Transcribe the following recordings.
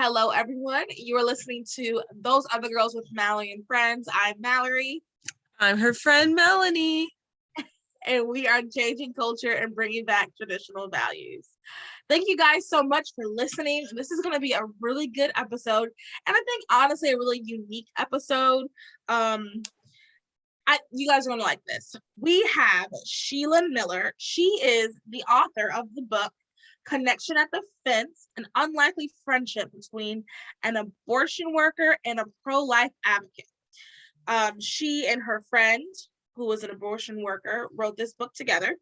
Hello, everyone. You are listening to Those Other Girls with Mallory and Friends. I'm Mallory. I'm her friend, Melanie. And we are changing culture and bringing back traditional values. Thank you guys so much for listening. This is going to be a really good episode. And I think, honestly, a really unique episode. You guys are going to like this. We have Sheila Miller. She is the author of the book, Connection at the Fence, an unlikely friendship between an abortion worker and a pro-life advocate. She and her friend, who was an abortion worker, wrote this book together.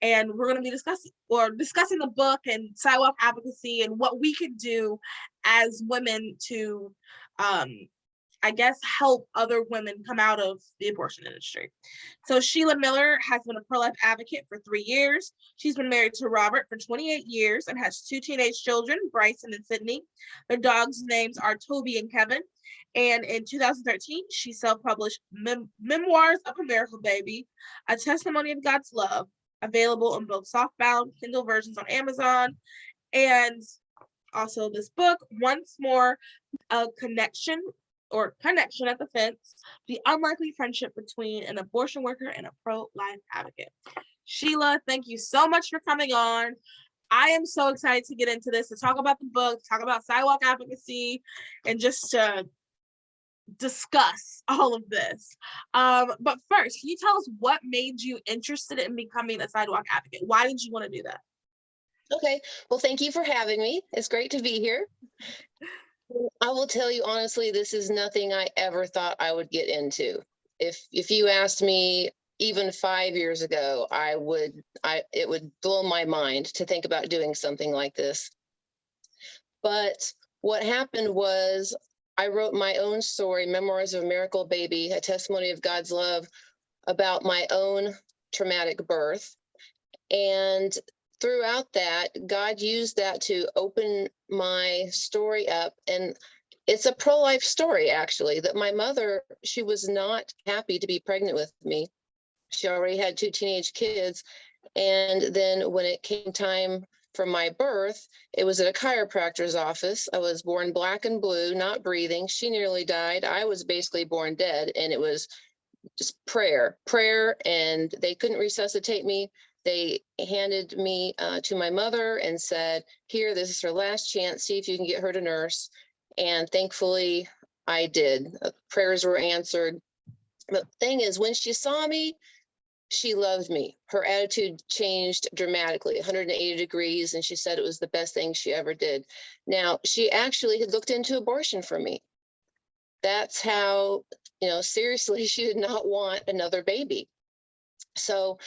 And we're going to be discussing the book and sidewalk advocacy and what we could do as women to, help other women come out of the abortion industry. So Sheila Miller has been a pro-life advocate for 3 years. She's been married to Robert for 28 years and has 2 teenage children, Bryson and Sydney. Their dogs' names are Toby and Kevin. And in 2013, she self-published Memoirs of a Miracle Baby, a testimony of God's love, available in both softbound Kindle versions on Amazon. And also this book, Once More, a Connection at the Fence, the unlikely friendship between an abortion worker and a pro-life advocate. Sheila, thank you so much for coming on. I am so excited to get into this, to talk about the book, talk about sidewalk advocacy, and just to discuss all of this. But first, can you tell us what made you interested in becoming a sidewalk advocate? Why did you want to do that? Okay, well, thank you for having me. It's great to be here. I will tell you honestly, this is nothing I ever thought I would get into. If you asked me even 5 years ago, it would blow my mind to think about doing something like this. But what happened was I wrote my own story, Memoirs of a Miracle Baby, a testimony of God's love, about my own traumatic birth. And throughout that, God used that to open my story up. And it's a pro-life story, actually, that my mother, she was not happy to be pregnant with me. She already had 2 teenage kids. And then when it came time for my birth, it was at a chiropractor's office. I was born black and blue, not breathing. She nearly died. I was basically born dead. And it was just prayer, and they couldn't resuscitate me. They handed me to my mother and said, here, this is her last chance. See if you can get her to nurse. And thankfully, I did. Prayers were answered. The thing is, when she saw me, she loved me. Her attitude changed dramatically, 180 degrees, and she said it was the best thing she ever did. Now, she actually had looked into abortion for me. That's how, seriously, she did not want another baby. So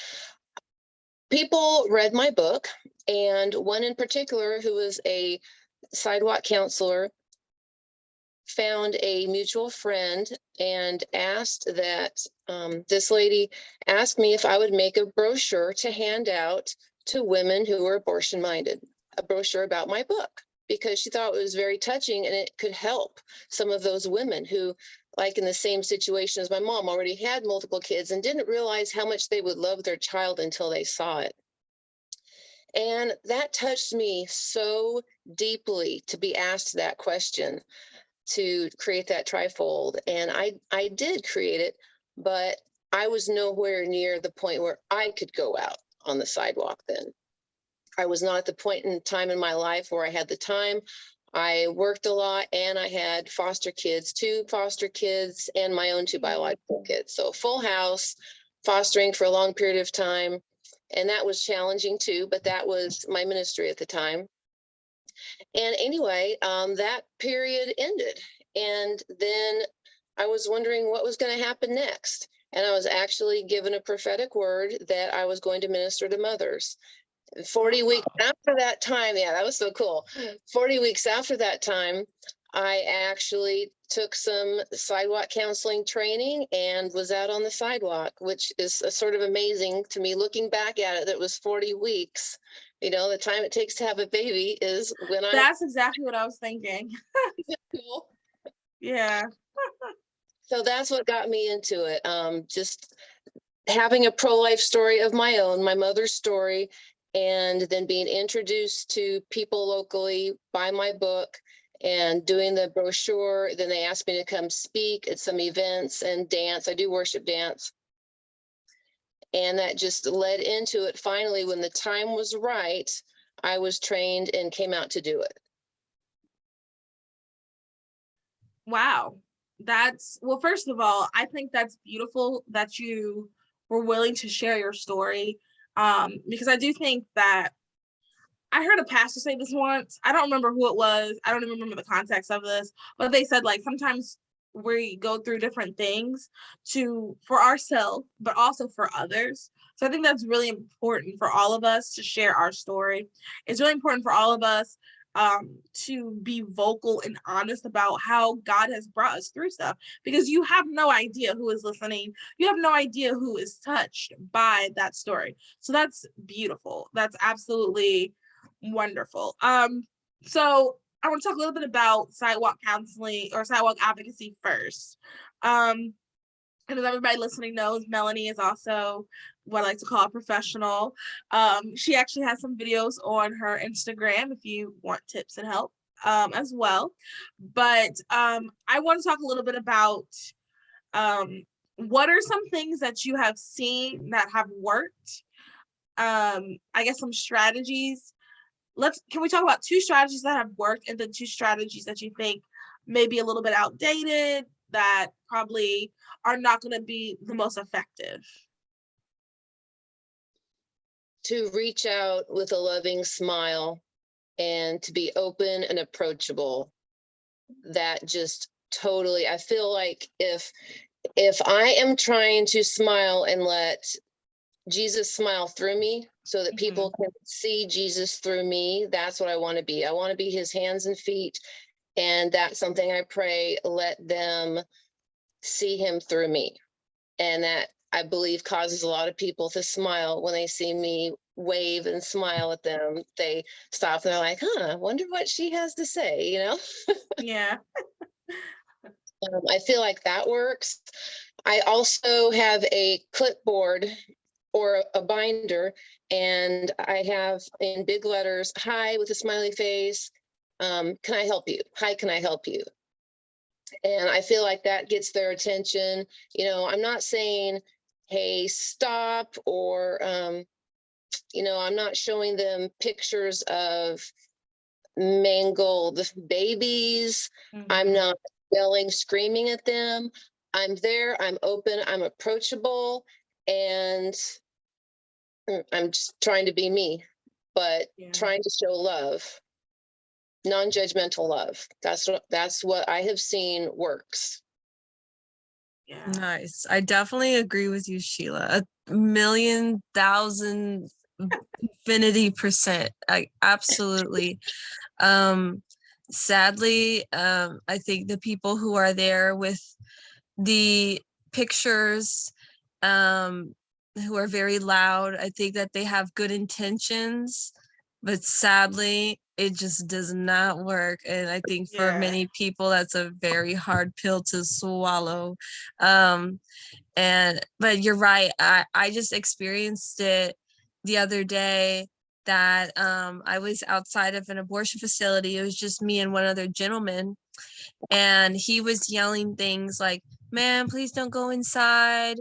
people read my book, and one in particular, who was a sidewalk counselor, found a mutual friend and asked that this lady asked me if I would make a brochure to hand out to women who were abortion minded, a brochure about my book, because she thought it was very touching and it could help some of those women who, like in the same situation as my mom, already had multiple kids and didn't realize how much they would love their child until they saw it. And that touched me so deeply to be asked that question, to create that trifold. And I did create it, but I was nowhere near the point where I could go out on the sidewalk then. I was not at the point in time in my life where I had the time. I worked a lot and I had foster kids, 2 foster kids and my own 2 biological kids. So full house, fostering for a long period of time. And that was challenging too, but that was my ministry at the time. And anyway, that period ended. And then I was wondering what was going to happen next. And I was actually given a prophetic word that I was going to minister to mothers. 40 weeks after that time, yeah, that was so cool. 40 weeks after that time, I actually took some sidewalk counseling training and was out on the sidewalk, which is sort of amazing to me looking back at it. That was 40 weeks. The time it takes to have a baby is when That's exactly what I was thinking. Cool. Yeah. So that's what got me into it. Just having a pro-life story of my own, my mother's story, and then being introduced to people locally by my book and doing the brochure. Then they asked me to come speak at some events and dance. I do worship dance. And that just led into it. Finally, when the time was right, I was trained and came out to do it. Wow. Well, first of all, I think that's beautiful that you were willing to share your story. Because I do think that I heard a pastor say this once. I don't remember who it was. I don't even remember the context of this, but they said like sometimes we go through different things for ourselves, but also for others. So I think that's really important for all of us to share our story. It's really important for all of us to be vocal and honest about how God has brought us through stuff, because you have no idea who is listening. You have no idea who is touched by that story. So that's beautiful. That's absolutely wonderful. So I want to talk a little bit about sidewalk counseling or sidewalk advocacy first. And as everybody listening knows, Melanie is also what I like to call a professional. She actually has some videos on her Instagram if you want tips and help as well. But I want to talk a little bit about what are some things that you have seen that have worked? I guess some strategies. Can we talk about 2 strategies that have worked and then 2 strategies that you think may be a little bit outdated that probably are not going to be the most effective? To reach out with a loving smile and to be open and approachable. That just totally, I feel like if I am trying to smile and let Jesus smile through me so that people can see Jesus through me, that's what I want to be. I want to be his hands and feet. And that's something I pray, let them see him through me. And that, I believe, causes a lot of people to smile when they see me wave and smile at them. They stop and they're like, I wonder what she has to say, Yeah. I feel like that works. I also have a clipboard or a binder, and I have in big letters, hi, with a smiley face. Can I help you? Hi, can I help you? And I feel like that gets their attention. I'm not saying, hey, stop, or, I'm not showing them pictures of mangled babies. I'm not yelling, screaming at them. I'm there, I'm open, I'm approachable, and I'm just trying to be me, but trying to show love, non-judgmental love. That's what I have seen works. Yeah. Nice. I definitely agree with you, Sheila. 1,000,000 infinity%. I absolutely. Sadly, I think the people who are there with the pictures, who are very loud, I think that they have good intentions, but sadly, it just does not work. And I think for many people, that's a very hard pill to swallow. But you're right. I just experienced it the other day that I was outside of an abortion facility. It was just me and one other gentleman. And he was yelling things like, man, please don't go inside.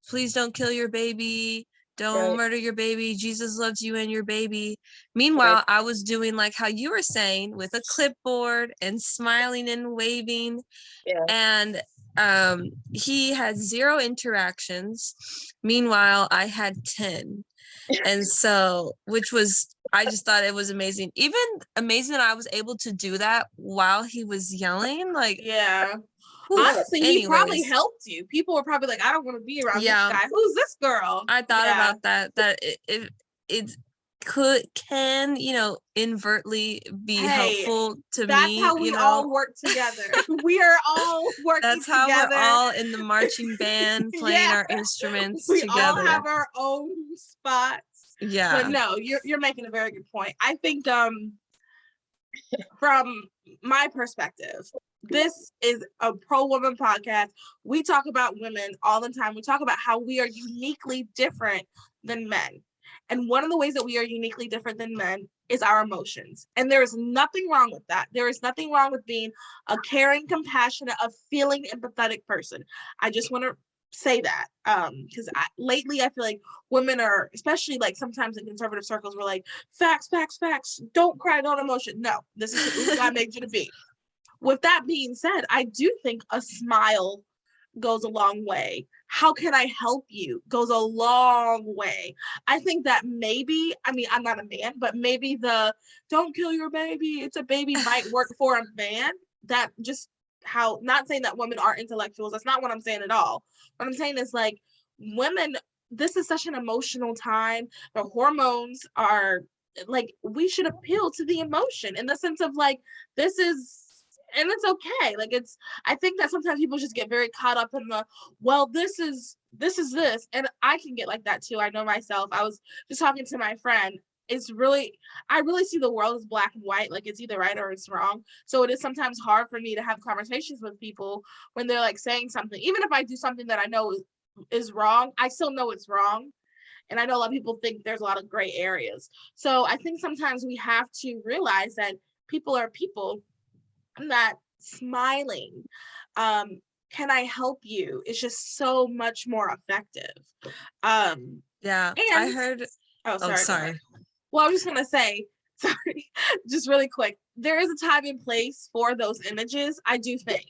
Please don't kill your baby. Don't murder your baby. Jesus loves you and your baby. Meanwhile, I was doing like how you were saying, with a clipboard and smiling and waving. And he had 0 interactions. Meanwhile, I had 10. And so, I just thought it was amazing. Even amazing that I was able to do that while he was yelling. Like, honestly, he probably helped you. People were probably like, I don't want to be around this guy. Who's this girl? I thought about that it can inadvertently be helpful to me. That's how we all work together. We are all working that's how together. We're all in the marching band playing our instruments we together. All have our own spots. But no, you're making a very good point. I think from my perspective, this is a pro-woman podcast. We talk about women all the time. We talk about how we are uniquely different than men. And one of the ways that we are uniquely different than men is our emotions. And there is nothing wrong with that. There is nothing wrong with being a caring, compassionate, a feeling, empathetic person. I just want to say that because lately I feel like women are, especially like sometimes in conservative circles, we're like, facts, facts, facts. Don't cry, don't emotion. No, this is who God made you to be. With that being said, I do think a smile goes a long way. How can I help you goes a long way. I think that maybe, I mean, I'm not a man, but maybe the don't kill your baby, it's a baby might work for a man. That just how, not saying that women are intellectuals. That's not what I'm saying at all. What I'm saying is like women, this is such an emotional time. The hormones are like, we should appeal to the emotion in the sense of like, this is, and it's okay. Like it's, I think that sometimes people just get very caught up in the, well, this is this. And I can get like that too. I know myself. I was just talking to my friend. It's really, I really see the world as black and white. Like it's either right or it's wrong. So it is sometimes hard for me to have conversations with people when they're like saying something, even if I do something that I know is wrong, I still know it's wrong. And I know a lot of people think there's a lot of gray areas. So I think sometimes we have to realize that people are people, that smiling, can I help you, is just so much more effective. Yeah, And I heard. oh, Oh, sorry. sorry. Well, I was just gonna say, sorry, just really quick. There is a time and place for those images. I do think.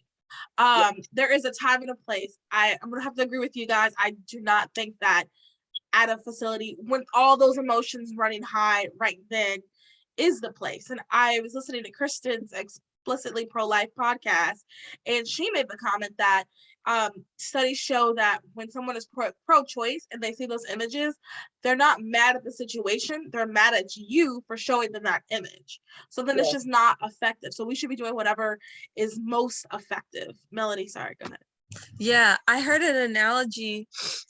There is a time and a place. I'm gonna have to agree with you guys. I do not think that at a facility when all those emotions running high right then is the place. And I was listening to Kristen's Explicitly Pro-Life podcast, and she made the comment that studies show that when someone is pro-choice and they see those images, they're not mad at the situation, they're mad at you for showing them that image. So then it's just not effective. So we should be doing whatever is most effective. Melanie, sorry, go ahead. Yeah, I heard an analogy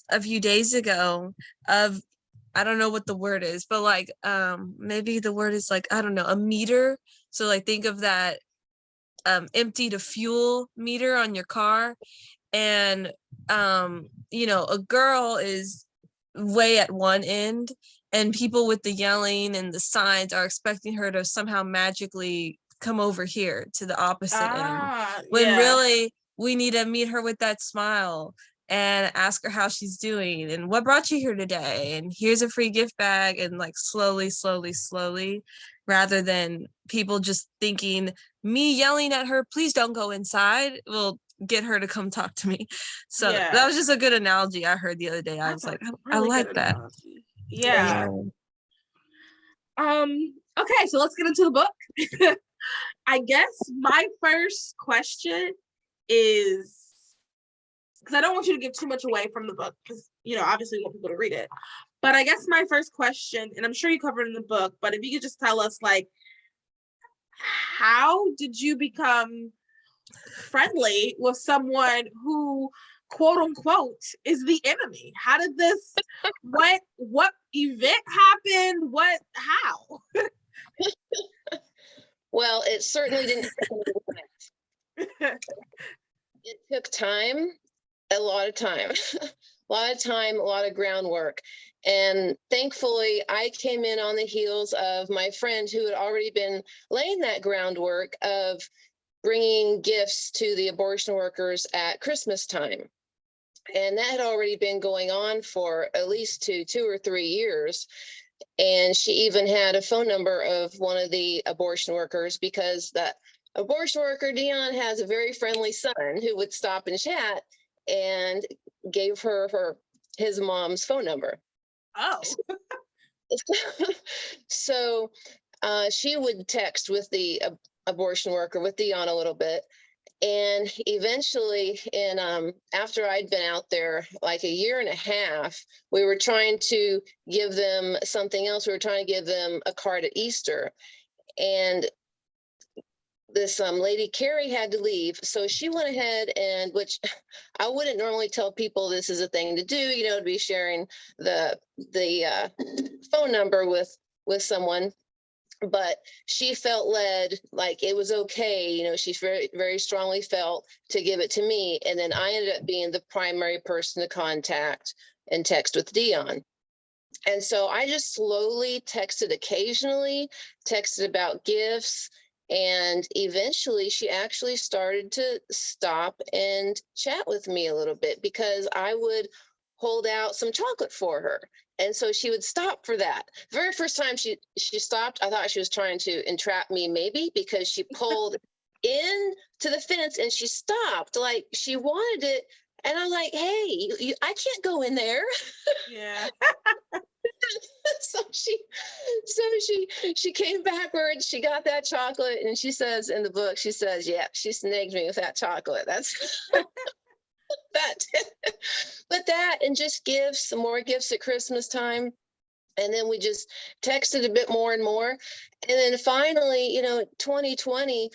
a few days ago of, I don't know what the word is, but like maybe the word is like, I don't know, a meter. So like think of that empty to fuel meter on your car. And you know, a girl is way at one end, and people with the yelling and the signs are expecting her to somehow magically come over here to the opposite end. When really we need to meet her with that smile and ask her how she's doing and what brought you here today, and here's a free gift bag, and like slowly, rather than people just thinking me yelling at her, please don't go inside, will get her to come talk to me. So that was just a good analogy I heard the other day. I was like, I like that. Yeah. Okay, so let's get into the book. I guess my first question is, because I don't want you to give too much away from the book, because you know, obviously you want people to read it. But I guess my first question, and I'm sure you covered in the book, but if you could just tell us, like, how did you become friendly with someone who, quote unquote, is the enemy? How did this, what event happened? How? Well, it certainly didn't. It took time, a lot of time, a lot of groundwork. And thankfully, I came in on the heels of my friend who had already been laying that groundwork of bringing gifts to the abortion workers at Christmas time. And that had already been going on for at least two or 3 years. And she even had a phone number of one of the abortion workers, because that abortion worker, Dionne, has a very friendly son who would stop and chat, and gave her his mom's phone number. Oh. So she would text with the abortion worker, with Dionne, a little bit. And eventually, after I'd been out there like a year and a half, we were trying to give them something else. We were trying to give them a card at Easter. And this lady, Carrie, had to leave. So she went ahead and, which I wouldn't normally tell people this is a thing to do, you know, to be sharing the phone number with someone. But she felt led, like it was okay, you know, she very, very strongly felt to give it to me. And then I ended up being the primary person to contact and text with Dionne. And so I just slowly texted occasionally, texted about gifts. And eventually she actually started to stop and chat with me a little bit because I would hold out some chocolate for her. And so she would stop for that. The very first time she stopped, I thought she was trying to entrap me, maybe because she pulled in to the fence and she stopped like she wanted it. And I'm like, hey, I can't go in there. Yeah. so she came backwards, she got that chocolate, and she says in the book, she says, yeah, she snagged me with that chocolate. That's that. But that, and just gifts, some more gifts at Christmas time. And then we just texted a bit more and more. And then finally, 2020,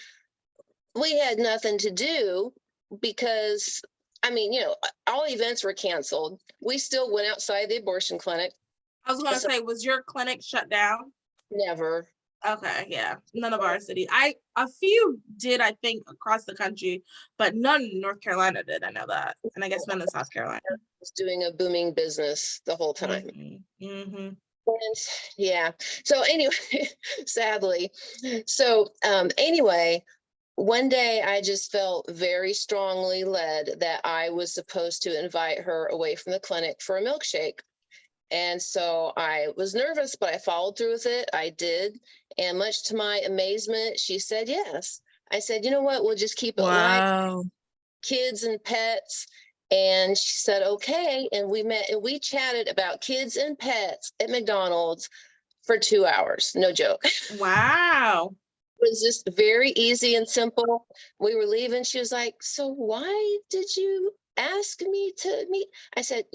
we had nothing to do because, I mean, all events were canceled. We still went outside the abortion clinic. I was gonna say, was your clinic shut down? Never. Okay, yeah. None of our cities. A few did, I think, across the country, but none in North Carolina did. I know that. And I guess none in South Carolina. Was doing a booming business the whole time. Mm-hmm. And yeah. So anyway, sadly. So anyway, one day I just felt very strongly led that I was supposed to invite her away from the clinic for a milkshake. And so I was nervous, but I followed through with it. I did. And much to my amazement, she said yes. I said, you know what? We'll just keep it light, Wow. kids and pets. And she said, okay. And we met and we chatted about kids and pets at McDonald's for 2 hours. No joke. Wow. It was just very easy and simple. We were leaving. She was like, so why did you ask me to meet? I said,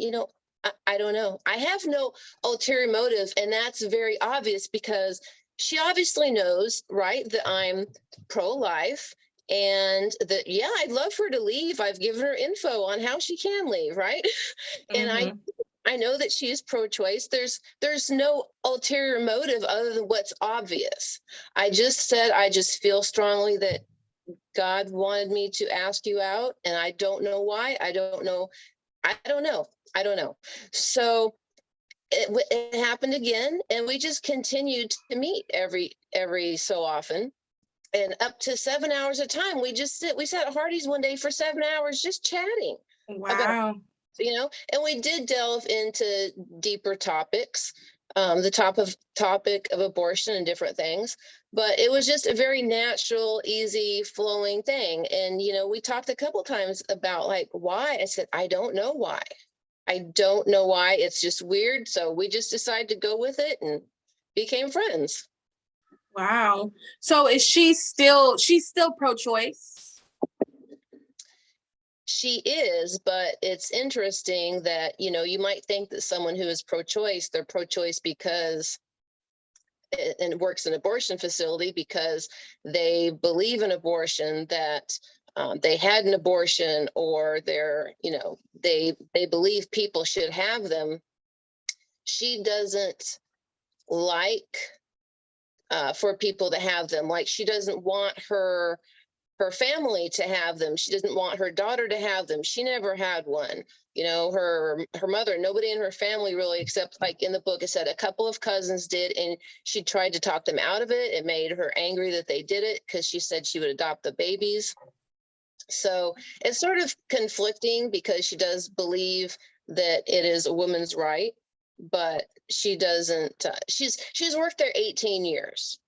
I don't know. I have no ulterior motive. And that's very obvious because she obviously knows, right, that I'm pro-life and that, yeah, I'd love her to leave. I've given her info on how she can leave, right? And I know that she is pro-choice. There's no ulterior motive other than what's obvious. I just said, I just feel strongly that God wanted me to ask you out, and I don't know why. I don't know. So it happened again, and we just continued to meet every so often, and up to 7 hours a time. We sat at Hardee's one day for 7 hours just chatting about, Wow. and we did delve into deeper topics, the topic of abortion and different things, but it was just a very natural, easy flowing thing. And, we talked a couple times about like, why. I said, I don't know why. It's just weird. So we just decided to go with it and became friends. Wow. So she's still pro-choice? She is, but it's interesting that, you might think that someone who is pro-choice, they're pro-choice because, and works in an abortion facility because they believe in abortion, that they had an abortion, or they believe people should have them. She doesn't like for people to have them. Like, she doesn't want her family to have them. She doesn't want her daughter to have them. She never had one. Her mother, nobody in her family really, except like in the book, it said a couple of cousins did, and she tried to talk them out of it. It made her angry that they did it because she said she would adopt the babies. So it's sort of conflicting because she does believe that it is a woman's right, but she doesn't. She's worked there 18 years.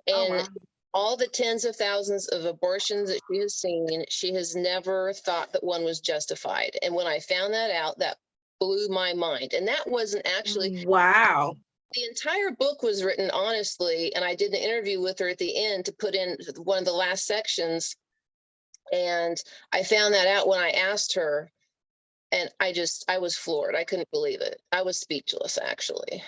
And Oh, wow. all the tens of thousands of abortions that she has seen, she has never thought that one was justified. And when I found that out, that blew my mind. And that wasn't actually, Wow. the entire book was written honestly. And I did an interview with her at the end to put in one of the last sections. And I found that out when I asked her. And I was floored. I couldn't believe it. I was speechless, actually.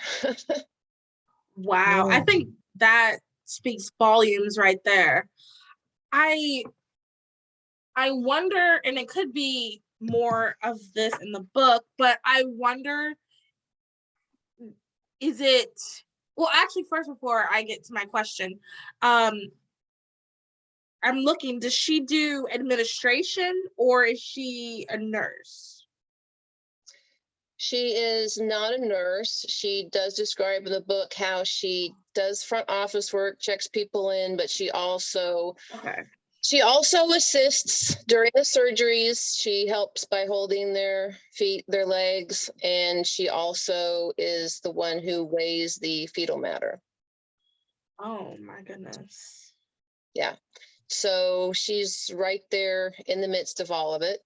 Wow. I think that speaks volumes right there. I wonder, and it could be more of this in the book, but I wonder, actually, first, before I get to my question, I'm looking, does she do administration or is she a nurse? She is not a nurse. She does describe in the book how she does front office work, checks people in, but Okay. she also assists during the surgeries. She helps by holding their feet, their legs, and she also is the one who weighs the fetal matter. Oh my goodness. Yeah. So she's right there in the midst of all of it.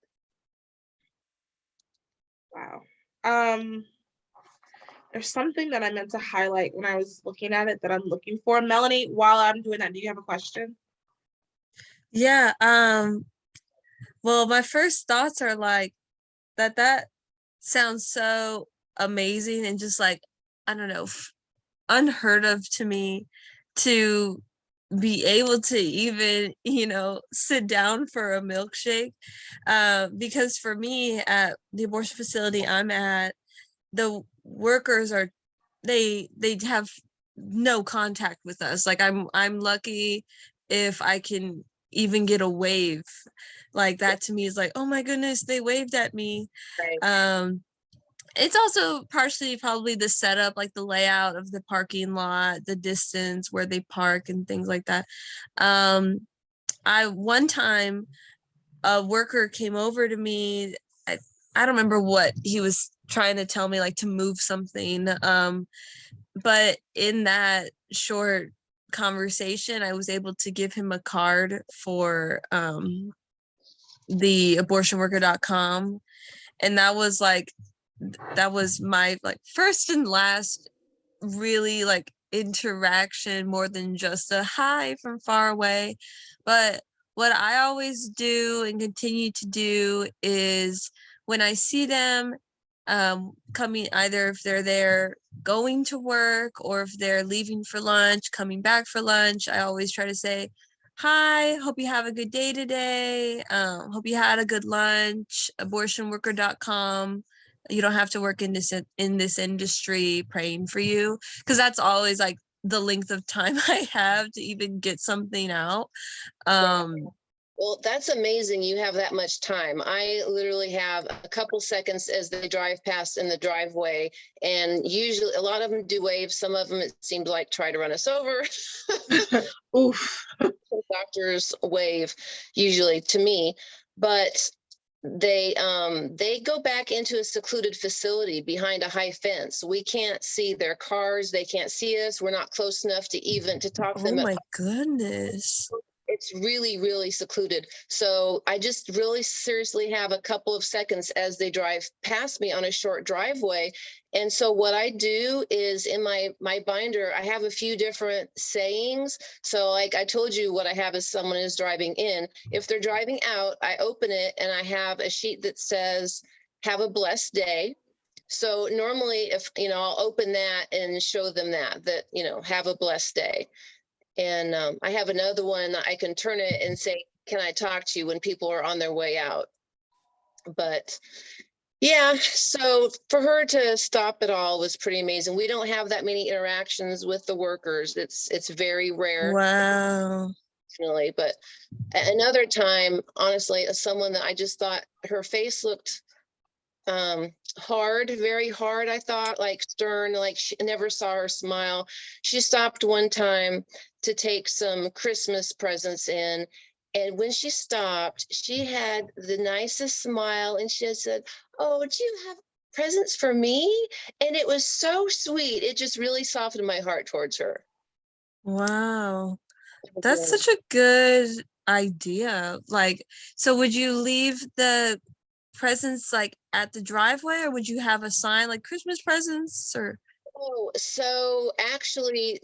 Wow. There's something that I meant to highlight when I was looking at it that I'm looking for. Melanie, while I'm doing that, do you have a question? Yeah. Well, my first thoughts are like that sounds so amazing and just like, I don't know, unheard of to me to be able to even, sit down for a milkshake. Because for me at the abortion facility I'm at, the workers are they have no contact with us. Like I'm lucky if I can even get a wave. Like that to me is like, oh my goodness, they waved at me. Right. It's also partially probably the setup, like the layout of the parking lot, the distance where they park and things like that. I one time a worker came over to me. I don't remember what he was trying to tell me, like to move something. But in that short conversation, I was able to give him a card for the abortionworker.com. And that was my like first and last really like interaction, more than just a hi from far away. But what I always do and continue to do is when I see them coming, either if they're there going to work or if they're leaving for lunch, coming back for lunch, I always try to say, hi, hope you have a good day today. Hope you had a good lunch. Abortionworker.com. You don't have to work in this industry, praying for you, because that's always like the length of time I have to even get something out. Well, that's amazing. You have that much time. I literally have a couple seconds as they drive past in the driveway. And usually a lot of them do wave. Some of them, it seems like, try to run us over. Oof. Doctors wave usually to me, but they go back into a secluded facility behind a high fence. We can't see their cars. They can't see us. We're not close enough to even to talk to Oh them. my goodness. It's really, really secluded. So I just really seriously have a couple of seconds as they drive past me on a short driveway. And so what I do is in my binder, I have a few different sayings. So like I told you, what I have is someone is driving in. If they're driving out, I open it and I have a sheet that says, have a blessed day. So normally if, I'll open that and show them that, have a blessed day. And I have another one, I can turn it and say, can I talk to you when people are on their way out? But yeah, so for her to stop it all was pretty amazing. We don't have that many interactions with the workers. It's very rare. Wow. Unfortunately. But another time, honestly, someone that I just thought her face looked hard, very hard. I thought, like stern, like she never saw her smile. She stopped one time to take some Christmas presents in. And when she stopped, she had the nicest smile and she had said, oh, do you have presents for me? And it was so sweet. It just really softened my heart towards her. Wow. That's such a good idea. Like, so would you leave the presents like at the driveway, or would you have a sign like Christmas presents? Or Oh, so actually,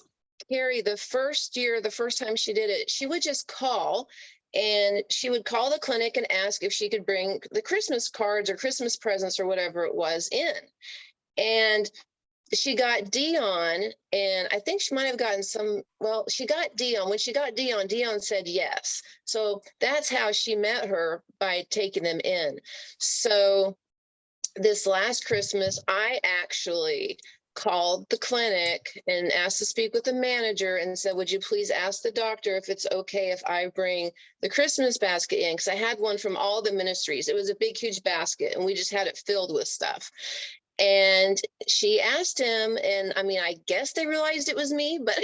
Carrie, the first time she did it, she would just call and she would call the clinic and ask if she could bring the Christmas cards or Christmas presents or whatever it was in. And she got Dionne, and I think she might have gotten she got Dionne. When she got Dionne said yes. So that's how she met her, by taking them in. So this last Christmas, I actually called the clinic and asked to speak with the manager and said, would you please ask the doctor if it's okay if I bring the Christmas basket in? Because I had one from all the ministries. It was a big, huge basket, and we just had it filled with stuff. And she asked him, and I mean, I guess they realized it was me, but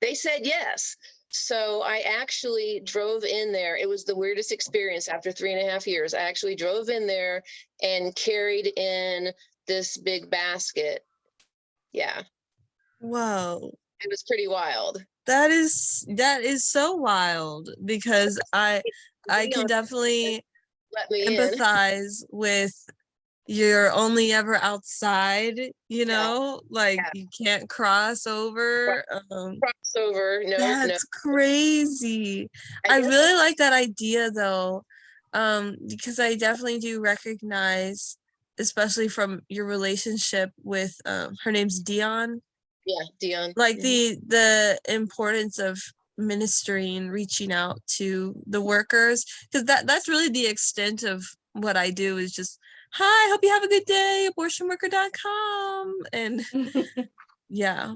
they said yes. So I actually drove in there. It was the weirdest experience after 3.5 years. I actually drove in there and carried in this big basket. Yeah, Whoa. it was pretty wild. That is so wild, because I can Dionne definitely let me in. empathize with you're only ever outside, Yeah, like yeah. you can't cross over. Crossover. No, no. That's crazy. I I guess really like that idea though, because I definitely do recognize, especially from your relationship with her name's Dionne, yeah, Dionne. like Mhm. the importance of ministry and reaching out to the workers, because that's really the extent of what I do, is just, hi, hope you have a good day, abortionworker.com. And yeah,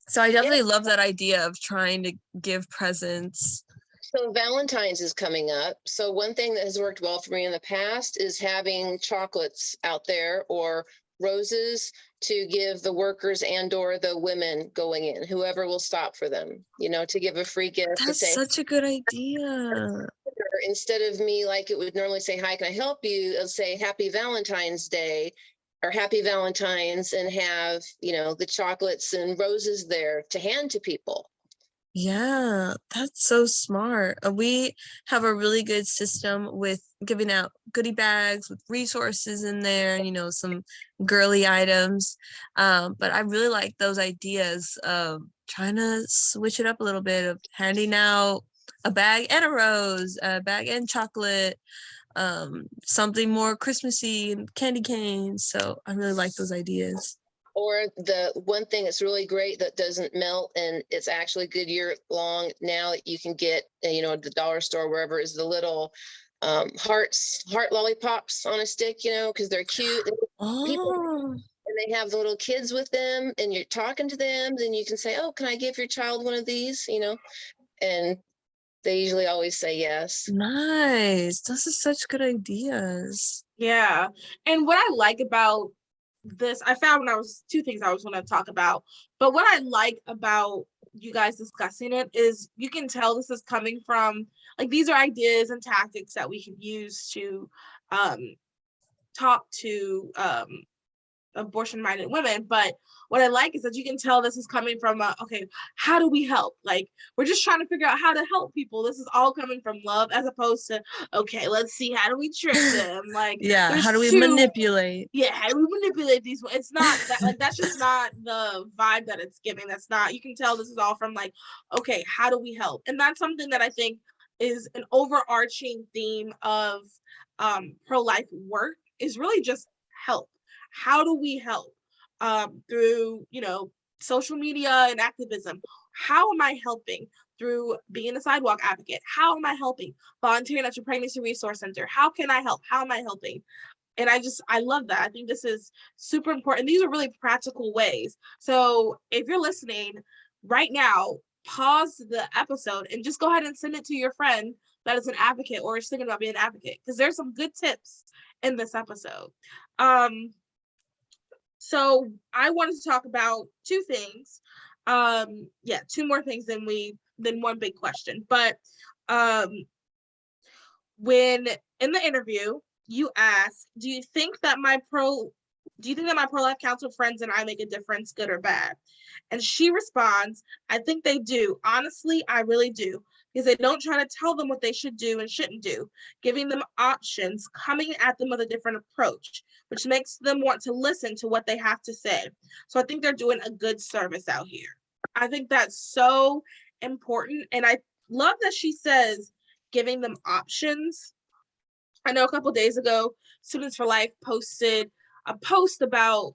so I Yeah. definitely love that idea of trying to give presents. So Valentine's is coming up. So one thing that has worked well for me in the past is having chocolates out there or roses to give the workers and or the women going in, whoever will stop for them, to give a free gift to That's say, such a good idea. instead of me, like it would normally say, hi, can I help you? It'll say happy Valentine's Day or happy Valentine's, and have, the chocolates and roses there to hand to people. Yeah, that's so smart. We have a really good system with giving out goodie bags with resources in there, and some girly items. But I really like those ideas of trying to switch it up a little bit, of handing out a bag and a rose, a bag and chocolate, something more Christmassy and candy canes. So I really like those ideas. Or the one thing that's really great that doesn't melt and it's actually good year long now that you can get, at the dollar store, wherever, is the little heart lollipops on a stick, because they're cute. People, Oh, and they have the little kids with them, and you're talking to them, then you can say, oh, can I give your child one of these, and they usually always say yes. nice. Those are such good ideas. Yeah. And what I like about this, I found when I was two things I was going to talk about, but what I like about you guys discussing it is you can tell this is coming from, like, these are ideas and tactics that we can use to talk to abortion-minded women. But what I like is that you can tell this is coming from okay, how do we help? Like, we're just trying to figure out how to help people. This is all coming from love, as opposed to, okay, let's see, how do we trick them? Like, Yeah, how do there's we two, manipulate? yeah, how do we manipulate these? It's not that, like, that's just not the vibe that it's giving. That's not, you can tell this is all from, like, okay, how do we help? And that's something that I think is an overarching theme of pro-life work, is really just help. How do we help through, social media and activism? How am I helping through being a sidewalk advocate? How am I helping volunteering at your pregnancy resource center? How can I help? How am I helping? And I love that. I think this is super important. These are really practical ways. So if you're listening right now, pause the episode and just go ahead and send it to your friend that is an advocate or is thinking about being an advocate, because there's some good tips in this episode. So I wanted to talk about two things. Two more things than one big question. But when in the interview you ask, do you think that my pro-life council friends and I make a difference, good or bad? And she responds, I think they do. Honestly, I really do. Because they don't try to tell them what they should do and shouldn't do, giving them options, coming at them with a different approach, which makes them want to listen to what they have to say. So I think they're doing a good service out here. I think that's so important. And I love that she says giving them options. I know a couple days ago, Students for Life posted a post about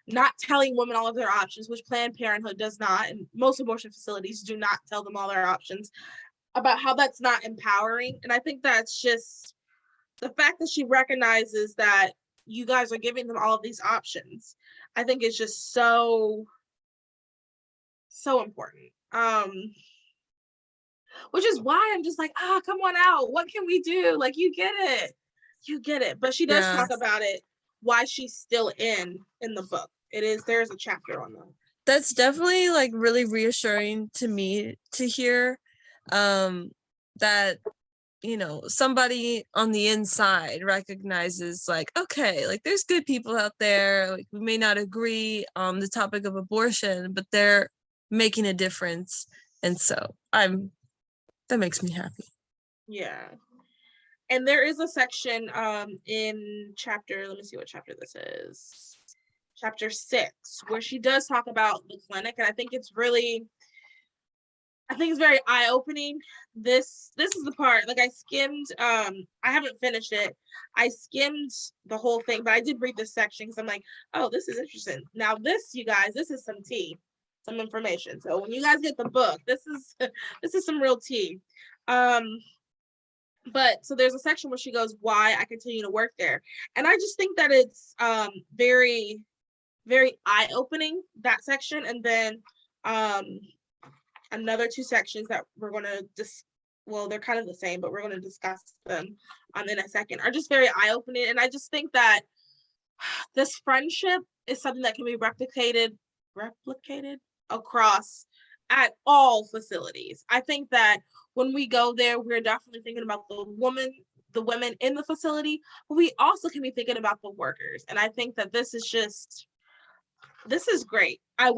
not telling women all of their options, which Planned Parenthood does not, and most abortion facilities do not tell them all their options, about how that's not empowering. And I think that's just the fact that she recognizes that you guys are giving them all of these options, I think is just so important. Which is why I'm just like, come on out. What can we do? Like, you get it. But she does Yeah. talk about it why she's still in the book. There's a chapter on that. That's definitely like really reassuring to me to hear that, you know, somebody on the inside recognizes like, okay, like there's good people out there, like we may not agree on the topic of abortion, but they're making a difference. And so that makes me happy. Yeah. And there is a section in chapter, let me see what chapter this is. Chapter 6, where she does talk about the clinic, and I think it's very eye-opening. This is the part, like I skimmed, I haven't finished it. I skimmed the whole thing, but I did read this section because I'm like, oh, this is interesting. Now this, you guys, this is some tea, some information. So when you guys get the book, this is some real tea. But so there's a section where she goes, why I continue to work there. And I just think that it's very, very eye-opening, that section. And then another 2 sections that we're going to they're kind of the same, but we're going to discuss them in a second, are just very eye-opening. And I just think that this friendship is something that can be replicated across at all facilities. I think that when we go there, we're definitely thinking about the women in the facility, but we also can be thinking about the workers. And I think that this is great. I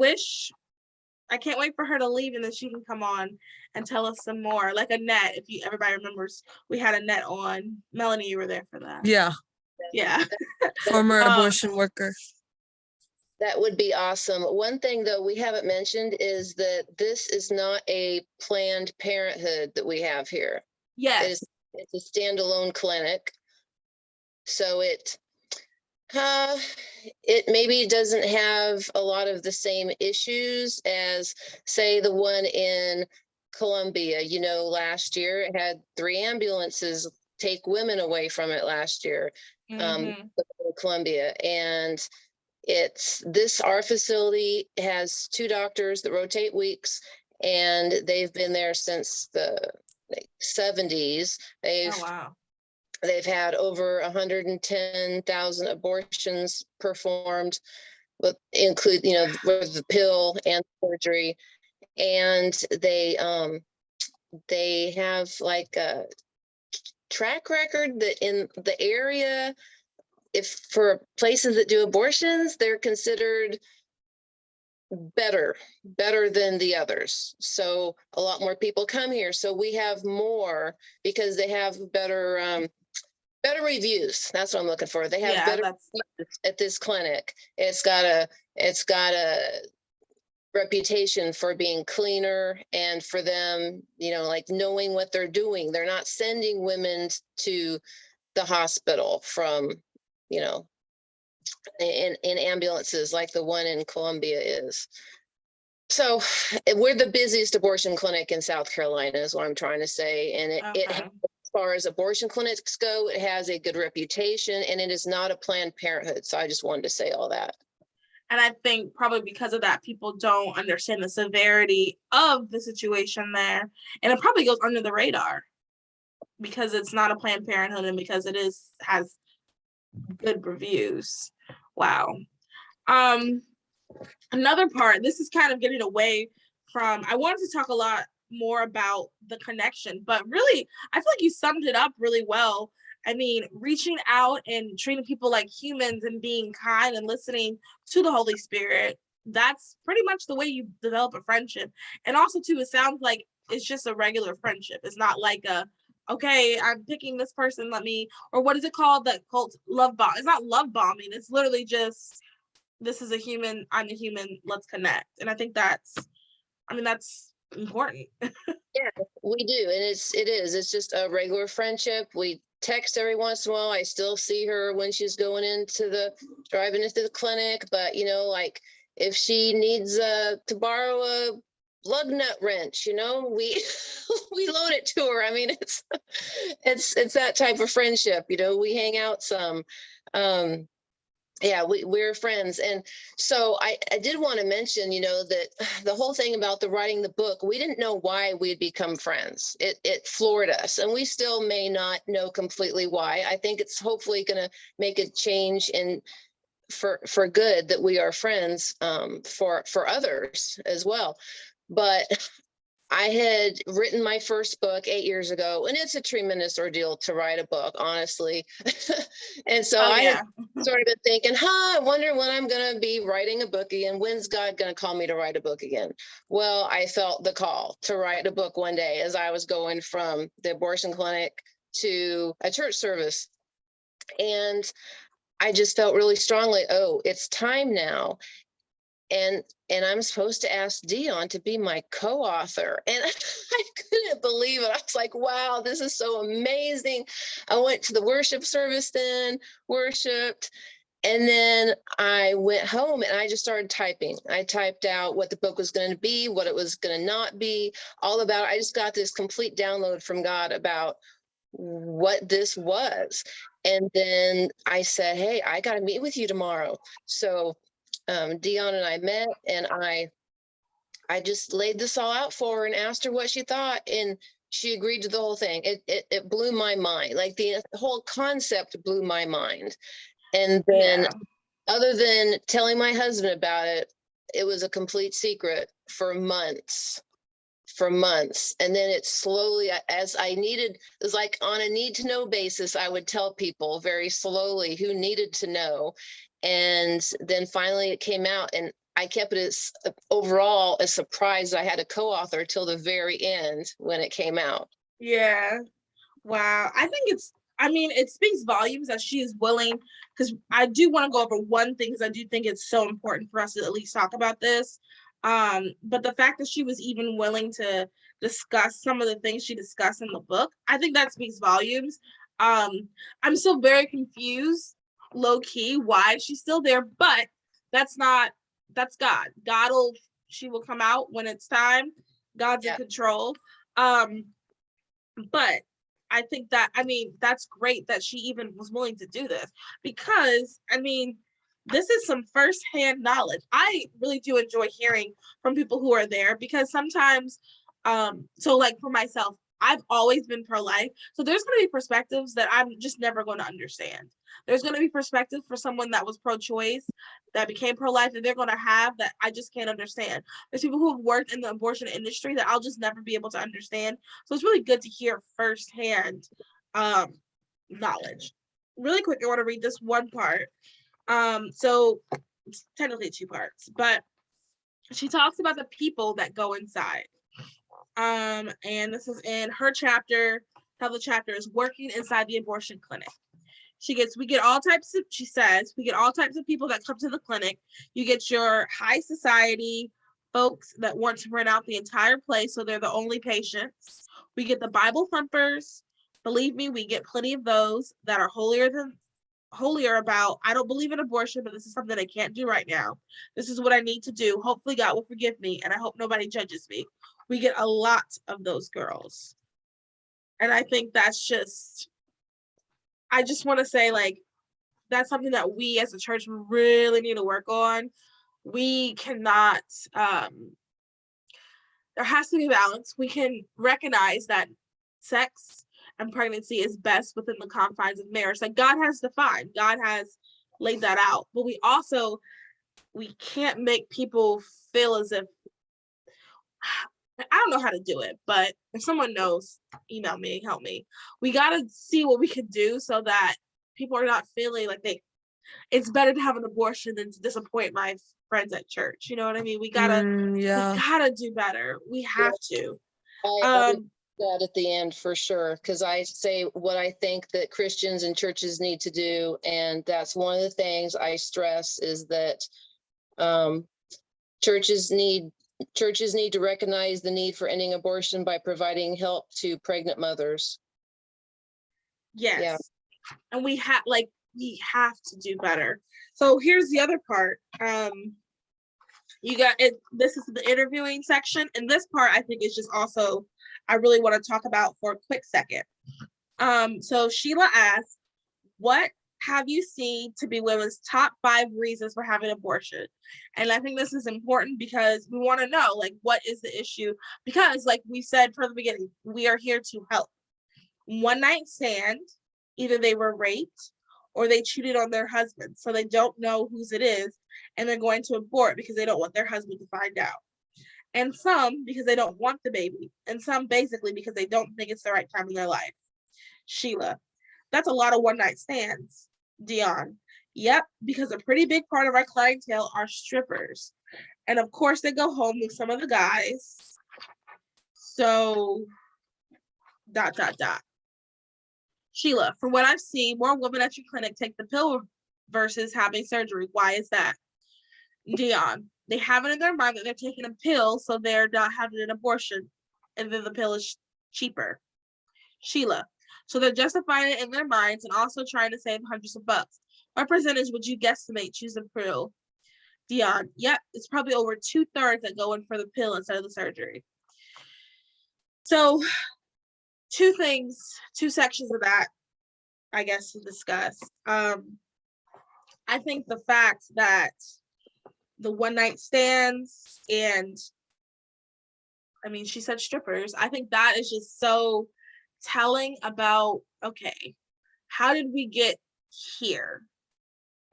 can't wait for her to leave and then she can come on and tell us some more. Like Annette, everybody remembers, we had Annette on. Melanie, you were there for that. Yeah. Yeah. Former abortion worker. That would be awesome. One thing, though, we haven't mentioned is that this is not a Planned Parenthood that we have here. Yes. It's a standalone clinic. So it maybe doesn't have a lot of the same issues as, say, the one in Columbia. You know, last year it had 3 ambulances take women away from it last year, Columbia. And our facility has 2 doctors that rotate weeks, and they've been there since the 70s. They've had over 110,000 abortions performed, with with the pill and surgery. And they have like a track record that in the area, if for places that do abortions, they're considered better than the others. So a lot more people come here. So we have more because they have better reviews. That's what I'm looking for. They have better reviews at this clinic. It's got a reputation for being cleaner, and for them, like knowing what they're doing. They're not sending women to the hospital from, in ambulances like the one in Columbia is. So we're the busiest abortion clinic in South Carolina is what I'm trying to say. And it has, as far as abortion clinics go, it has a good reputation, and it is not a Planned Parenthood. So I just wanted to say all that. And I think probably because of that, people don't understand the severity of the situation there. And it probably goes under the radar because it's not a Planned Parenthood and because it has good reviews. Wow. Another part, this is kind of getting away from, I wanted to talk a lot more about the connection, but really, I feel like you summed it up really well. I mean, reaching out and treating people like humans and being kind and listening to the Holy Spirit, that's pretty much the way you develop a friendship. And also, too, it sounds like it's just a regular friendship. It's not like okay, I'm picking this person, or what is it called? That cult love bomb. It's not love bombing. It's literally just, this is a human, I'm a human, let's connect. And I think that's important. Yeah, we do. And it's just a regular friendship. We text every once in a while. I still see her when she's driving into the clinic, but like if she needs to borrow a lug nut wrench, we load it to her. I mean, it's that type of friendship. We hang out some. Yeah, we're friends. And so I did want to mention, that the whole thing about the writing the book, we didn't know why we'd become friends. It floored us, and we still may not know completely why. I think it's hopefully going to make a change in for good that we are friends, for others as well. But I had written my first book 8 years ago, and it's a tremendous ordeal to write a book, honestly. And so Oh I had yeah. sort of been thinking, I wonder when I'm going to be writing a book again. When's God going to call me to write a book again? Well, I felt the call to write a book one day as I was going from the abortion clinic to a church service. And I just felt really strongly, oh, it's time now. And I'm supposed to ask Dionne to be my co-author. And I couldn't believe it. I was like, wow, this is so amazing. I went to the worship service then, worshiped, and then I went home and I just started typing. I typed out what the book was going to be, what it was going to not be, all about it. I just got this complete download from God about what this was. And then I said, hey, I got to meet with you tomorrow. So Dionne and I met, and I just laid this all out for her and asked her what she thought, and she agreed to the whole thing. It blew my mind. Like the whole concept blew my mind. And then, Yeah. other than telling my husband about it, it was a complete secret for months. And then it slowly, as I needed, it was like on a need to know basis, I would tell people very slowly who needed to know. And then finally it came out, and I kept it as overall a surprise. I had a co-author till the very end when it came out. Yeah. Wow. I think it speaks volumes that she is willing, because I do want to go over one thing, because I do think it's so important for us to at least talk about this. But the fact that she was even willing to discuss some of the things she discussed in the book, I think that speaks volumes. I'm still very confused, low key, why she's still there, but that's God. She will come out when it's time. God's in control. But I think that's great that she even was willing to do this, because this is some firsthand knowledge. I really do enjoy hearing from people who are there, because sometimes, so like for myself, I've always been pro-life. So there's going to be perspectives that I'm just never going to understand. There's going to be perspective for someone that was pro-choice, that became pro-life, that they're going to have that I just can't understand. There's people who have worked in the abortion industry that I'll just never be able to understand. So it's really good to hear firsthand knowledge. Really quick, I want to read this one part. So it's technically two parts, but she talks about the people that go inside. And this is in her chapter. How the chapter is working inside the abortion clinic. She get all types of people that come to the clinic. You get your high society folks that want to rent out the entire place, so they're the only patients. We get the Bible thumpers. Believe me, we get plenty of those that are holier about, I don't believe in abortion, but this is something I can't do right now. This is what I need to do. Hopefully God will forgive me, and I hope nobody judges me. We get a lot of those girls. And I think I just want to say, like, that's something that we as a church really need to work on. We cannot, there has to be balance. We can recognize that sex and pregnancy is best within the confines of marriage that God has defined. God has laid that out. But we can't make people feel as if, I don't know how to do it, but if someone knows, email me, help me. We got to see what we can do so that people are not feeling like it's better to have an abortion than to disappoint my friends at church. You know what I mean? We gotta do better. We have to. I that at the end for sure, because I say what I think that Christians and churches need to do, and that's one of the things I stress is that churches need to recognize the need for ending abortion by providing help to pregnant mothers. Yes. Yeah. And we have to do better. So here's the other part. You got it. This is the interviewing section. And this part I think is just also, I really want to talk about for a quick second. So Sheila asked, what have you seen to be women's top 5 reasons for having abortion? And I think this is important because we want to know, like, what is the issue? Because, like we said from the beginning, we are here to help. One night stand, either they were raped or they cheated on their husband, so they don't know whose it is, and they're going to abort because they don't want their husband to find out. And some because they don't want the baby, and some basically because they don't think it's the right time in their life. Sheila, that's a lot of one night stands. Dionne, yep, because a pretty big part of our clientele are strippers. And of course, they go home with some of the guys. So, ... Sheila, from what I've seen, more women at your clinic take the pill versus having surgery. Why is that? Dionne, they have it in their mind that they're taking a pill, so they're not having an abortion, and then the pill is cheaper. Sheila, so they're justifying it in their minds and also trying to save hundreds of bucks. What percentage would you guesstimate choose the pill? Dionne, yep, it's probably over 2/3 that go in for the pill instead of the surgery. So, two sections of that, I guess, to discuss. I think the fact that the one night stands and, I mean, she said strippers, I think that is just so telling about, okay, how did we get here?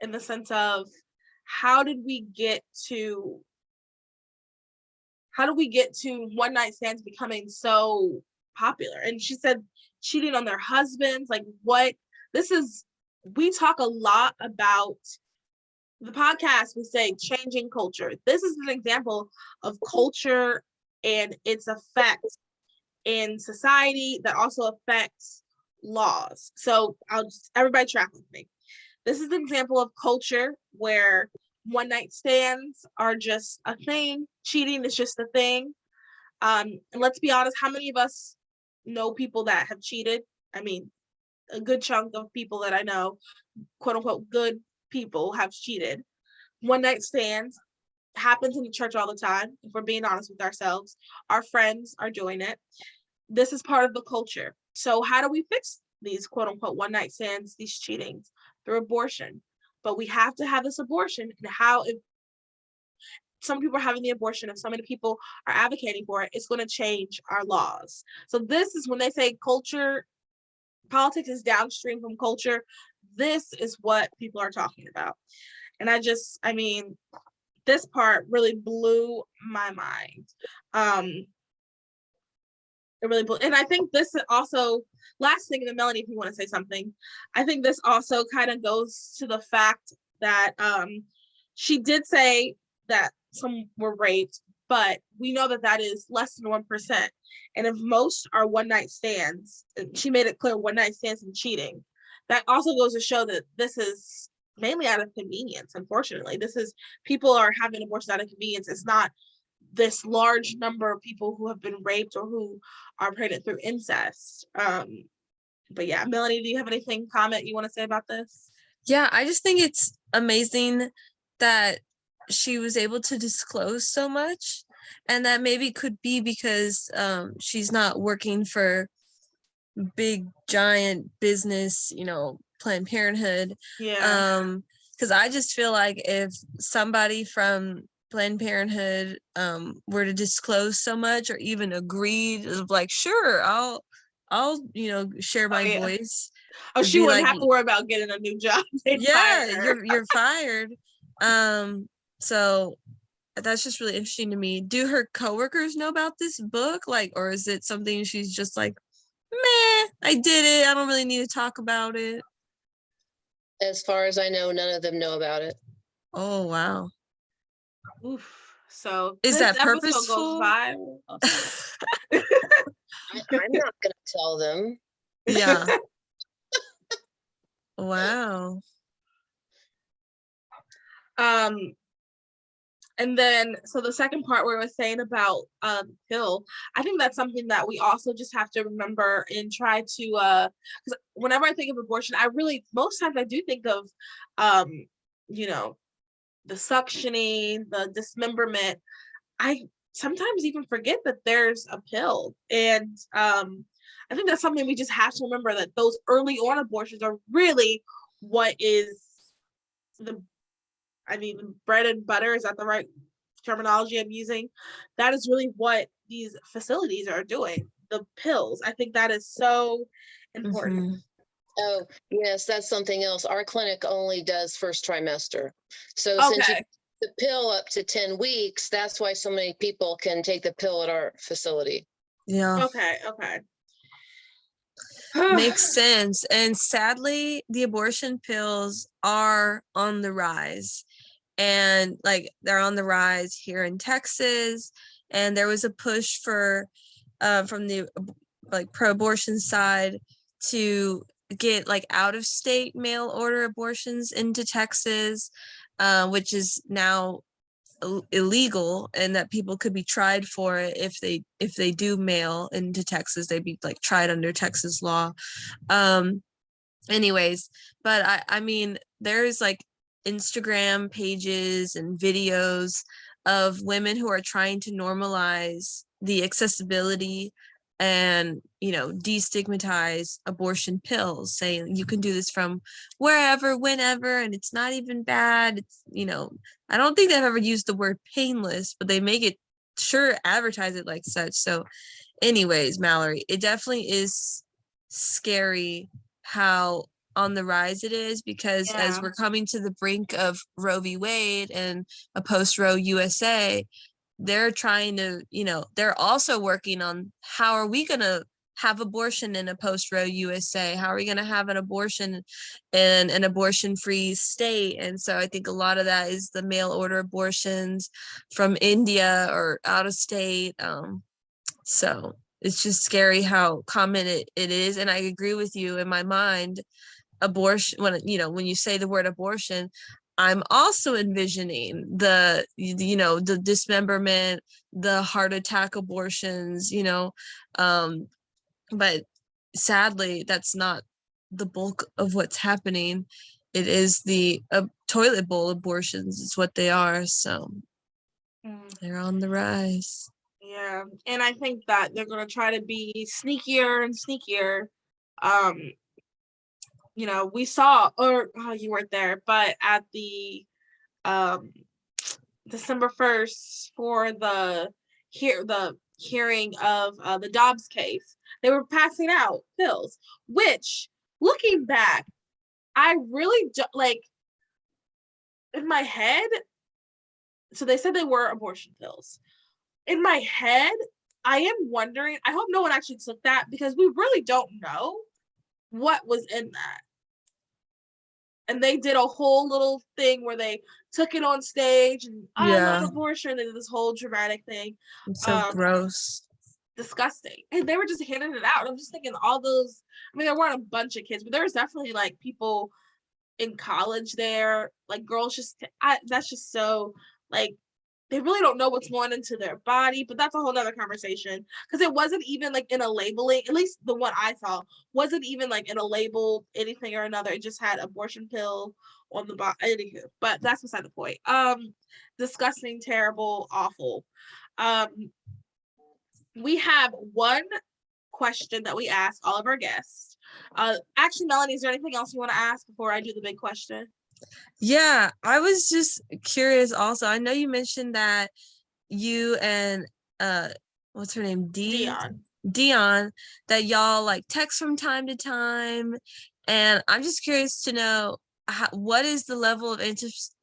In the sense of, how did we get to one night stands becoming so popular? And she said cheating on their husbands, like, what? We talk a lot about the podcast, we say changing culture. This is an example of culture and its effects in society that also affects laws. So everybody track with me. This is an example of culture where one night stands are just a thing. Cheating is just a thing. And let's be honest, how many of us know people that have cheated? I mean, a good chunk of people that I know, quote unquote, good people, have cheated. One night stands happens in the church all the time. If we're being honest with ourselves, our friends are doing it. This is part of the culture. So how do we fix these quote unquote one night stands, these cheatings? Through abortion. But we have to have this abortion. And if some people are having the abortion, if so many people are advocating for it, it's going to change our laws. So this is when they say culture, politics is downstream from culture. This is what people are talking about. And I mean, this part really blew my mind. It really blew, and I think this also, last thing, and then Melanie, if you want to say something, I think this also kind of goes to the fact that she did say that some were raped, but we know that that is less than 1%. And if most are one night stands, she made it clear one night stands and cheating, that also goes to show that this is mainly out of convenience. Unfortunately, this is people are having abortions out of convenience. It's not this large number of people who have been raped or who are pregnant through incest. But yeah, Melanie, do you have anything comment you want to say about this? Yeah, I just think it's amazing that she was able to disclose so much, and that maybe could be because she's not working for big giant business, Planned Parenthood. Yeah. Because I just feel like if somebody from Planned Parenthood were to disclose so much, or even agreed, of like, sure, I'll share my voice. Oh, she wouldn't have to worry about getting a new job. You're fired. So that's just really interesting to me. Do her coworkers know about this book? Like, or is it something she's just like, meh, I did it, I don't really need to talk about it? As far as I know, none of them know about it. Oh, wow. Oof. So is that purposeful? I'm not going to tell them. Yeah. Wow. And then, so the second part where we're saying about pill, I think that's something that we also just have to remember and try to, because whenever I think of abortion, most times I do think of, the suctioning, the dismemberment. I sometimes even forget that there's a pill. And I think that's something we just have to remember, that those early on abortions are really what is the, I mean, bread and butter, is that the right terminology I'm using? That is really what these facilities are doing. The pills. I think that is so important. Mhm. Oh, yes, that's something else. Our clinic only does first trimester. So since you Okay. the pill up to 10 weeks, that's why so many people can take the pill at our facility. Yeah. Okay. Okay. Makes sense. And sadly, the abortion pills are on the rise. And like they're on the rise here in Texas. And there was a push for from the like pro-abortion side to get like out of state mail order abortions into Texas, which is now illegal, and that people could be tried for it if they do mail into Texas. They'd be like tried under Texas law. Anyways, but I mean, there's like Instagram pages and videos of women who are trying to normalize the accessibility and, you know, destigmatize abortion pills, saying you can do this from wherever, whenever, and it's not even bad. It's, you know, I don't think they've ever used the word painless, but they make it sure advertise it like such. So anyways, Mallory, it definitely is scary how on the rise it is, because as Yeah. we're coming to the brink of Roe v. Wade and a post-Roe USA, they're trying to, you know, they're also working on how are we going to have abortion in a post-Roe USA? How are we going to have an abortion in an abortion-free state? And so I think a lot of that is the mail order abortions from India or out of state. So it's just scary how common it is. And I agree with you. In my mind, abortion, when you know, when you say the word abortion, I'm also envisioning the, you know, the dismemberment, the heart attack abortions, you know, but sadly that's not the bulk of what's happening. It is the toilet bowl abortions is what they are. So they're on the rise. Yeah, and I think that they're going to try to be sneakier and sneakier. Um, you know, we saw, or oh, you weren't there, but at the um December 1st for the hearing of the Dobbs case, they were passing out pills, which, looking back, I really like in my head. So they said they were abortion pills. In my head, I am wondering, I hope no one actually took that, because we really don't know what was in that. And they did a whole little thing where they took it on stage and I love abortion. They did this whole dramatic thing. It's so gross. Disgusting. And they were just handing it out. I'm just thinking all those, I mean, there weren't a bunch of kids, but there was definitely like people in college there, like girls just, that's just so like, they really don't know what's going into their body, but that's a whole nother conversation. Because it wasn't even like in a labeling, at least the one I saw, wasn't even like in a label, anything or another. It just had abortion pill on the bottom. Anywho, but that's beside the point. Disgusting, terrible, awful. We have one question that we ask all of our guests. Actually, Melanie, is there anything else you want to ask before I do the big question? Yeah, I was just curious also. I know you mentioned that you and what's her name? Dionne, that y'all like text from time to time. And I'm just curious to know what is the level of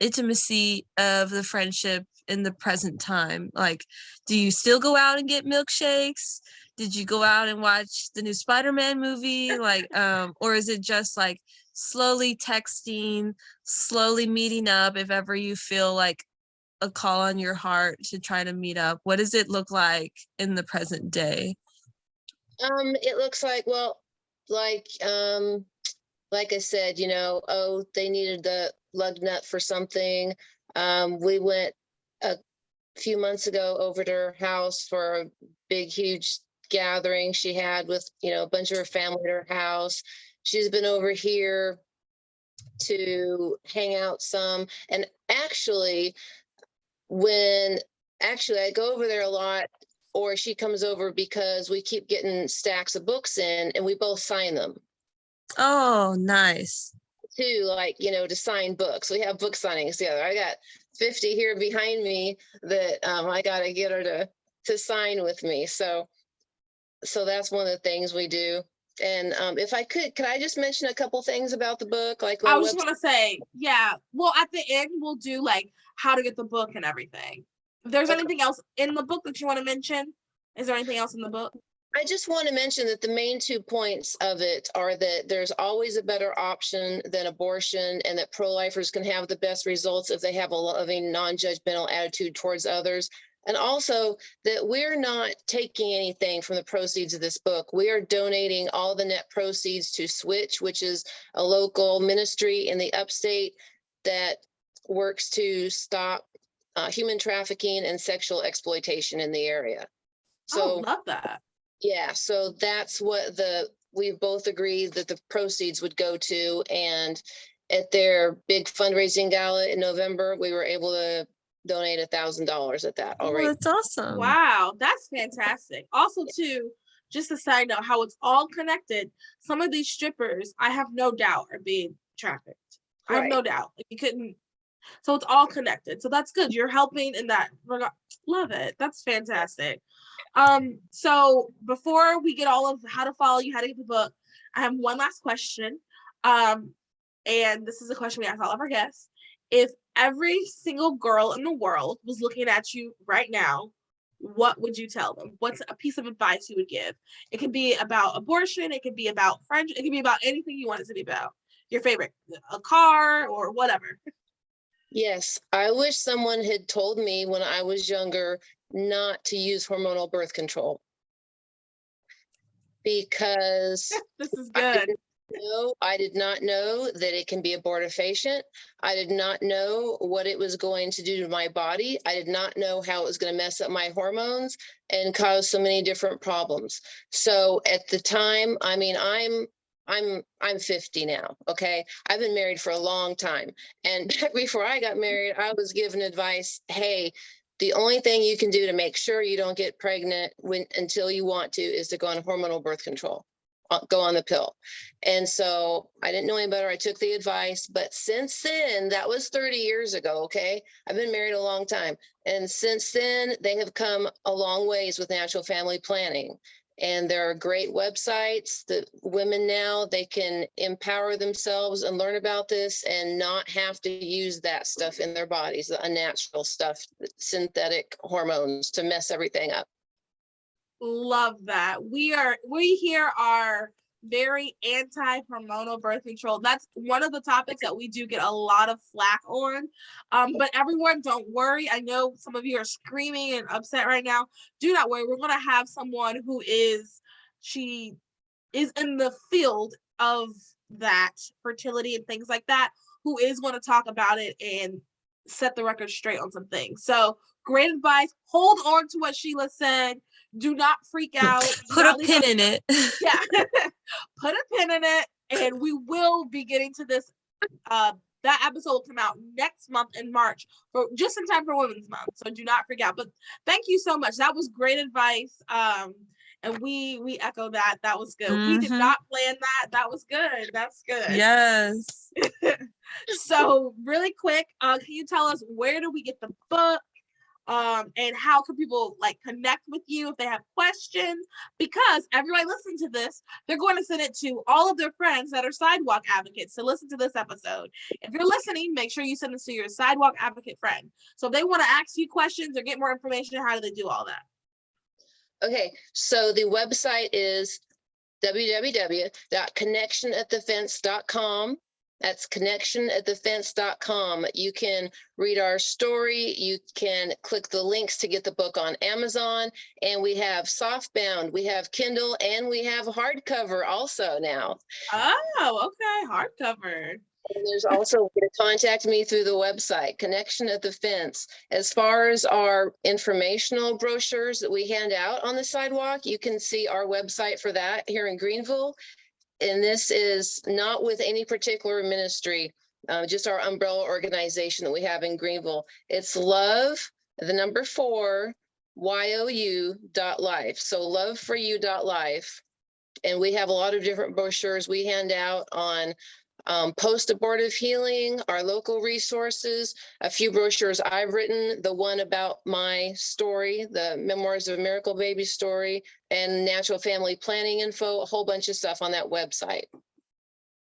intimacy of the friendship in the present time? Like, do you still go out and get milkshakes? Did you go out and watch the new Spider-Man movie? Like, or is it just like slowly texting, slowly meeting up if ever you feel like a call on your heart to try to meet up? What does it look like in the present day? It looks like, well, like I said, you know, oh, they needed the lug nut for something. We went a few months ago over to her house for a big, huge gathering she had with, you know, a bunch of her family at her house. She's been over here to hang out some. And actually, I go over there a lot, or she comes over because we keep getting stacks of books in and we both sign them. Oh, nice. too, like, to sign books. We have book signings together. I got 50 here behind me that I got to get her to sign with me. So that's one of the things we do. And if I could I just mention a couple things about the book? Like I was just gonna say, yeah. Well, at the end, we'll do like how to get the book and everything. If there's anything else in the book that you want to mention, is there anything else in the book? I just want to mention that the main 2 points of it are that there's always a better option than abortion, and that pro-lifers can have the best results if they have a loving, non-judgmental attitude towards others. And also that we're not taking anything from the proceeds of this book. We are donating all the net proceeds to Switch, which is a local ministry in the upstate that works to stop human trafficking and sexual exploitation in the area. So, love that. Yeah, so that's what we've both agreed that the proceeds would go to. And at their big fundraising gala in November, we were able to donate $1,000 at that already. Oh, that's awesome. Wow, that's fantastic. Also, too, just a side note, how it's all connected. Some of these strippers, I have no doubt, are being trafficked. I have no doubt. Like, you couldn't. So it's all connected. So that's good. You're helping in that regard. Love it. That's fantastic. So before we get all of how to follow you, how to get the book, I have one last question. And this is a question we ask all of our guests. If every single girl in the world was looking at you right now, what would you tell them? What's a piece of advice you would give? It can be about abortion. It can be about friendship. It can be about anything you want it to be about. Your favorite, a car or whatever. Yes, I wish someone had told me when I was younger not to use hormonal birth control, because this is good. I did not know that it can be abortifacient. I did not know what it was going to do to my body. I did not know how it was going to mess up my hormones and cause so many different problems. So at the time, I mean, I'm 50 now. Okay. I've been married for a long time. And back before I got married, I was given advice. Hey, the only thing you can do to make sure you don't get pregnant until you want to is to go on hormonal birth control, go on the pill. And so I didn't know any better. I took the advice, but since then, that was 30 years ago. Okay. I've been married a long time. And since then they have come a long ways with natural family planning. And there are great websites that women now, they can empower themselves and learn about this and not have to use that stuff in their bodies, the unnatural stuff, synthetic hormones to mess everything up. Love that. We here are very anti-hormonal birth control. That's one of the topics that we do get a lot of flack on. But everyone, don't worry. I know some of you are screaming and upset right now. Do not worry. We're going to have someone she is in the field of that fertility and things like that, who is going to talk about it and set the record straight on some things. So great advice. Hold on to what Sheila said. Do not freak out. Put a pin in it. Yeah. Put a pin in it. And we will be getting to this. That episode will come out next month in March, just in time for Women's Month. So do not freak out. But thank you so much. That was great advice. And we echo that. That was good. We did not plan that. That was good. That's good. Yes. So really quick, can you tell us where do we get the book? And how can people connect with you if they have questions? Because everybody listening to this, they're going to send it to all of their friends that are sidewalk advocates to listen to this episode. If you're listening, make sure you send this to your sidewalk advocate friend. So if they want to ask you questions or get more information, how do they do all that? Okay, so the website is www.connectionatthefence.com. That's connectionatthefence.com. You can read our story. You can click the links to get the book on Amazon. And we have softbound, we have Kindle, and we have hardcover also now. Oh, okay. Hardcover. And there's also, you can contact me through the website, Connection at the Fence. As far as our informational brochures that we hand out on the sidewalk, you can see our website for that here in Greenville. And this is not with any particular ministry, just our umbrella organization that we have in Greenville. It's love, the number 4, YOU.life. So loveforyou.life. And we have a lot of different brochures we hand out on post-abortive healing, our local resources, a few brochures I've written, the one about my story, the Memoirs of a Miracle Baby story, and natural family planning info, a whole bunch of stuff on that website.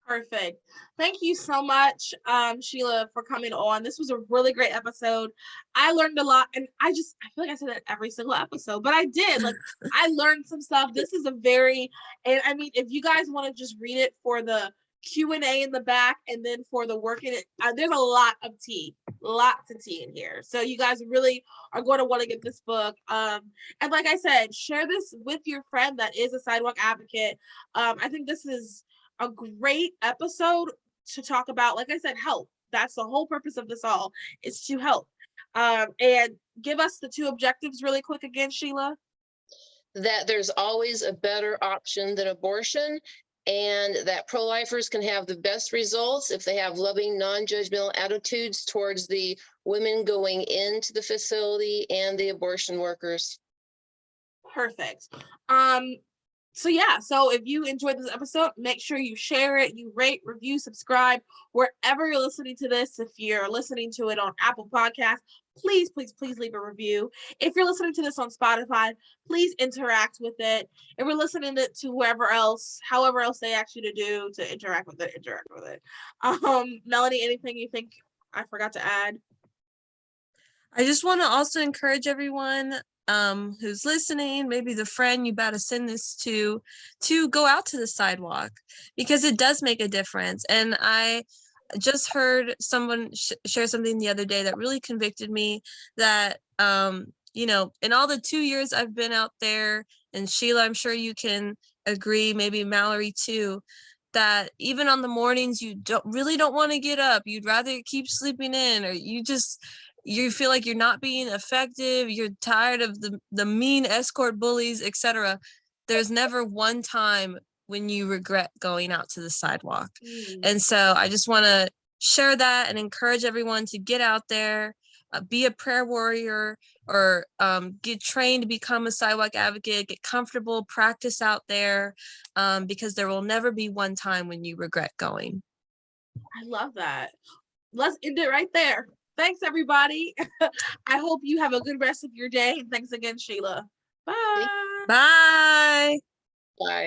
Perfect. Thank you so much, Sheila, for coming on. This was a really great episode. I learned a lot, and I feel like I said that every single episode, but I did. Like, I learned some stuff. This is and I mean, if you guys want to just read it for the Q&A in the back, and then for the work in it, there's a lot of tea, lots of tea in here. So you guys really are going to want to get this book. And like I said, share this with your friend that is a sidewalk advocate. I think this is a great episode to talk about, like I said, help. That's the whole purpose of this all, is to help. And give us the 2 objectives really quick again, Sheila. That there's always a better option than abortion, and that pro-lifers can have the best results if they have loving, non-judgmental attitudes towards the women going into the facility and the abortion workers. Perfect. So yeah, so if you enjoyed this episode, make sure you share it, you rate, review, subscribe, wherever you're listening to this. If you're listening to it on Apple Podcasts, please, please, please leave a review. If you're listening to this on Spotify, please interact with it. If we're listening to whoever else, however else they ask you to do to interact with it. Melanie, anything you think I forgot to add? I just want to also encourage everyone who's listening, maybe the friend you about to send this to go out to the sidewalk, because it does make a difference. And I just heard someone share something the other day that really convicted me, that in all the 2 years I've been out there, and Sheila, I'm sure you can agree, maybe Mallory too, that even on the mornings you don't want to get up, you'd rather keep sleeping in, or you feel like you're not being effective, you're tired of the mean escort bullies, etc. There's never one time when you regret going out to the sidewalk. And so I just want to share that and encourage everyone to get out there, be a prayer warrior, or get trained to become a sidewalk advocate, get comfortable, practice out there, because there will never be one time when you regret going. I love that. Let's end it right there. Thanks, everybody. I hope you have a good rest of your day. And thanks again, Sheila. Bye. Bye. Bye.